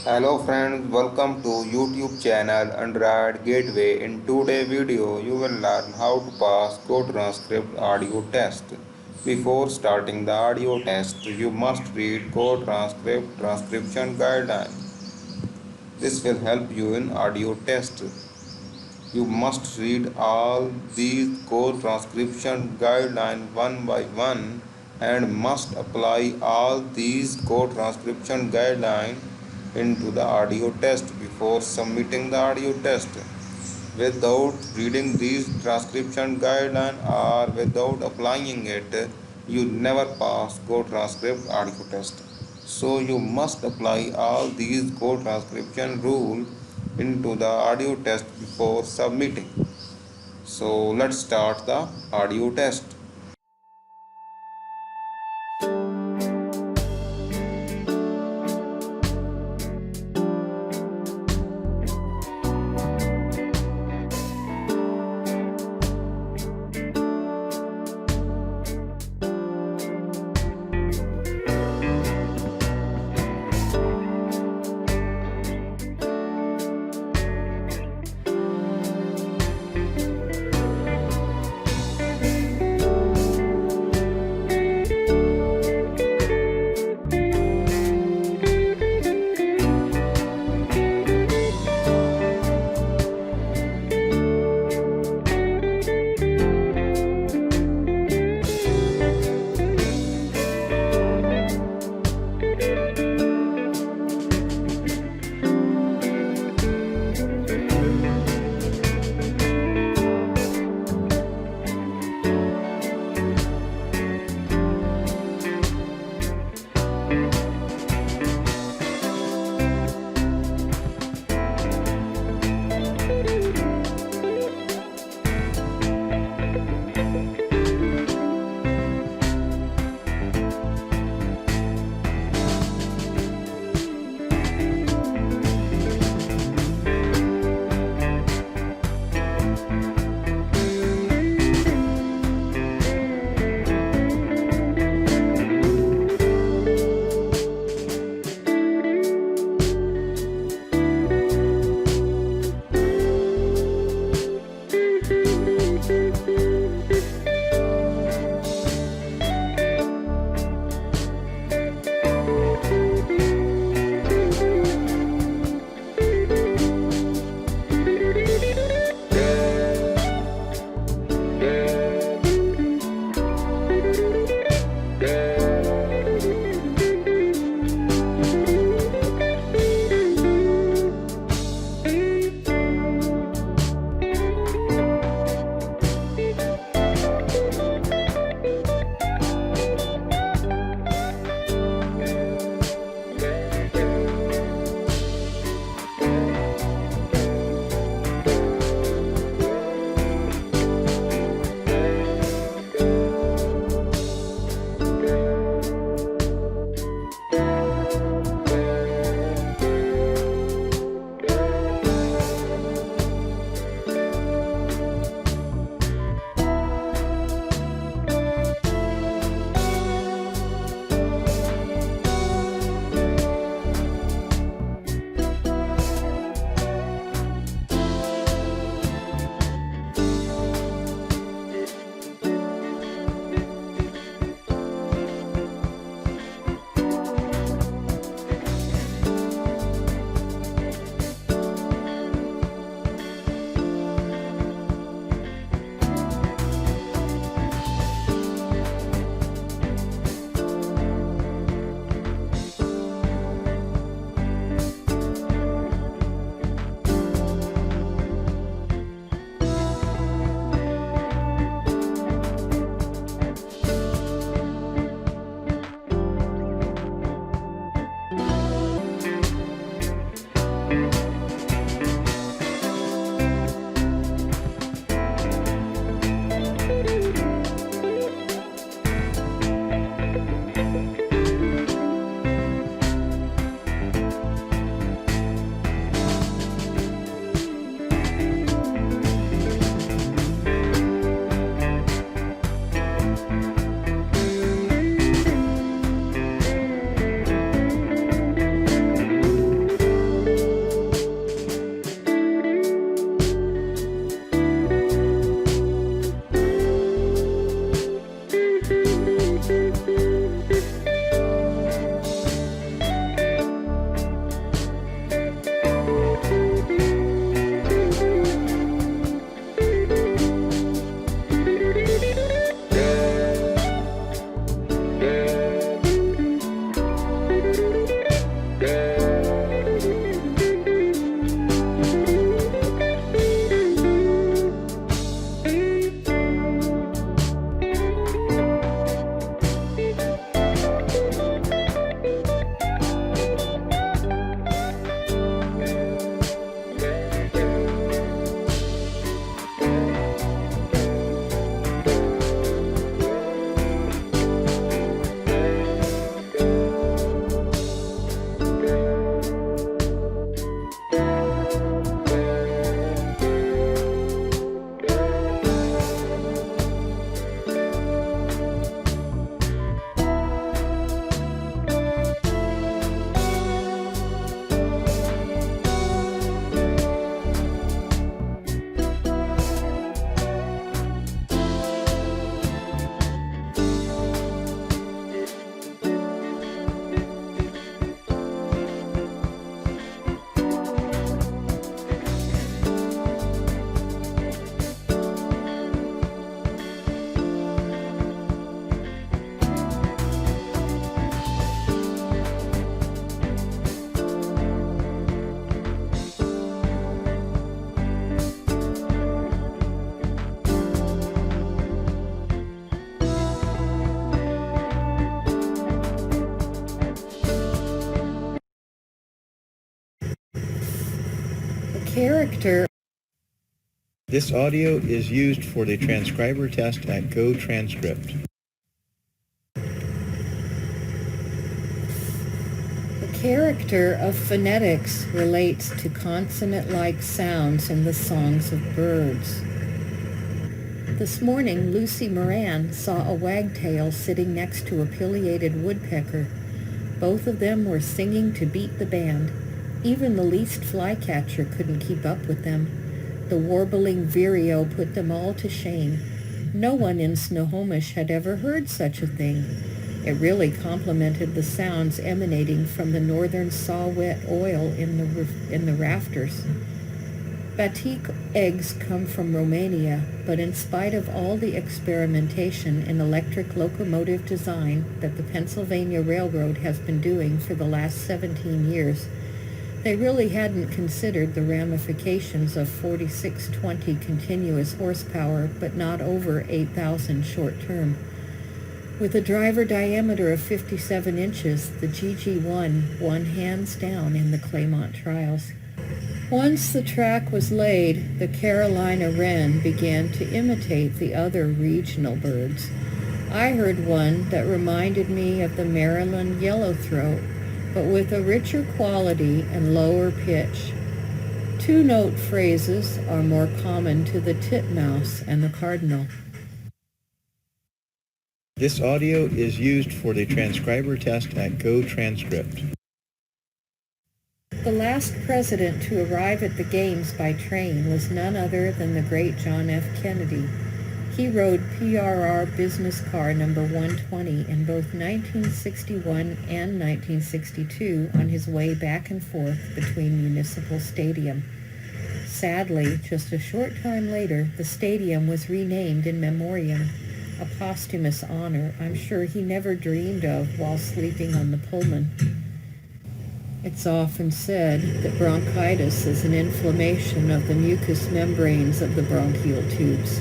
Hello friends, welcome to YouTube channel Android Gateway. In today's video, you will learn how to pass GoTranscript audio test. Before starting the audio test, you must read GoTranscript transcription guideline. This will help you in audio test. You must read all these GoTranscription guidelines one by one and must apply all these GoTranscription guidelines into the audio test before submitting the audio test. Without reading these transcription guidelines or without applying it, you never pass GoTranscript audio test. So you must apply all these GoTranscription rules into the audio test before submitting. So let's start the audio test. character. This audio is used for the transcriber test at GoTranscript. The character of phonetics relates to consonant-like sounds in the songs of birds. This morning, Lucy Moran saw a wagtail sitting next to a pileated woodpecker. Both of them were singing to beat the band. Even the least flycatcher couldn't keep up with them. The warbling vireo put them all to shame. No one in Snohomish had ever heard such a thing. It really complemented the sounds emanating from the northern saw-wet oil in the rafters. Batik eggs come from Romania, but in spite of all the experimentation in electric locomotive design that the Pennsylvania Railroad has been doing for the last 17 years, they really hadn't considered the ramifications of 4620 continuous horsepower, but not over 8,000 short-term. With a driver diameter of 57 inches, the GG1 won hands down in the Claymont trials. Once the track was laid, the Carolina wren began to imitate the other regional birds. I heard one that reminded me of the Maryland yellowthroat, but with a richer quality and lower pitch. Two-note phrases are more common to the titmouse and the cardinal. This audio is used for the transcriber test at GoTranscript. The last president to arrive at the games by train was none other than the great John F. Kennedy. He rode PRR business car number 120 in both 1961 and 1962 on his way back and forth between Municipal Stadium. Sadly, just a short time later, the stadium was renamed in memoriam, a posthumous honor I'm sure he never dreamed of while sleeping on the Pullman. It's often said that bronchitis is an inflammation of the mucous membranes of the bronchial tubes.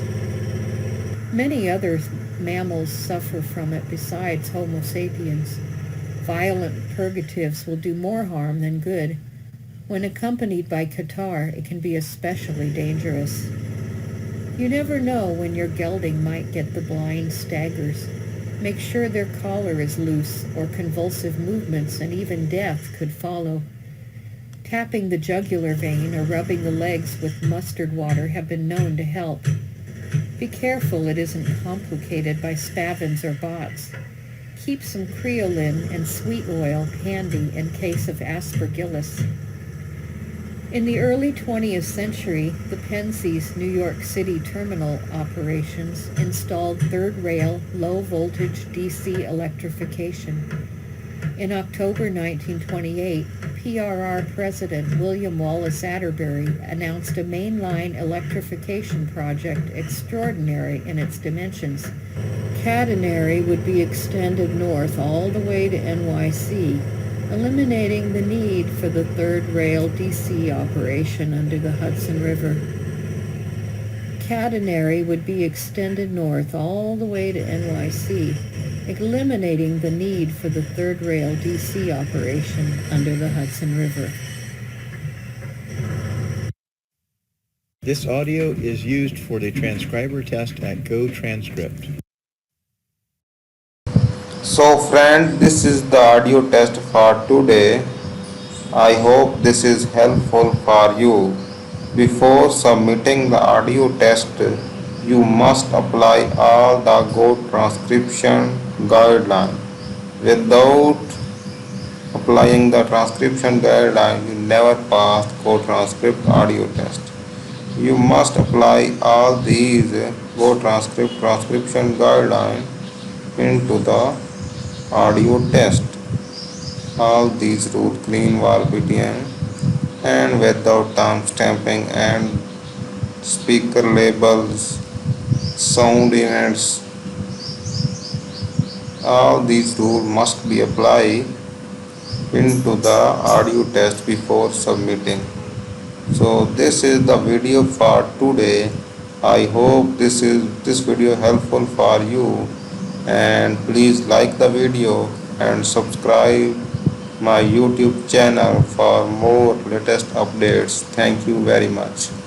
Many other mammals suffer from it besides Homo sapiens. Violent purgatives will do more harm than good. When accompanied by catarrh, it can be especially dangerous. You never know when your gelding might get the blind staggers. Make sure their collar is loose, or convulsive movements and even death could follow. Tapping the jugular vein or rubbing the legs with mustard water have been known to help. Be careful it isn't complicated by spavins or bots. Keep some creolin and sweet oil handy in case of aspergillus. In the early 20th century, the Penzies New York City terminal operations installed third-rail, low-voltage DC electrification. In October 1928, PRR President William Wallace Atterbury announced a mainline electrification project extraordinary in its dimensions. Catenary would be extended north all the way to NYC, eliminating the need for the third rail DC operation under the Hudson River. Catenary would be extended north all the way to NYC, eliminating the need for the third rail DC operation under the Hudson River. This audio is used for the transcriber test at GoTranscript. So friend, this is the audio test for today. I hope this is helpful for you. Before submitting the audio test, you must apply all the GoTranscription guidelines. Without applying the transcription guideline, you never pass GoTranscript audio test. You must apply all these GoTranscript transcription guidelines into the audio test. All these rules clean verbatim and without time stamping and speaker labels, sound units. All these rules must be applied into the audio test before submitting. So this is the video for today. I hope this video helpful for you, and please like the video and subscribe my YouTube channel for more latest updates. Thank you very much.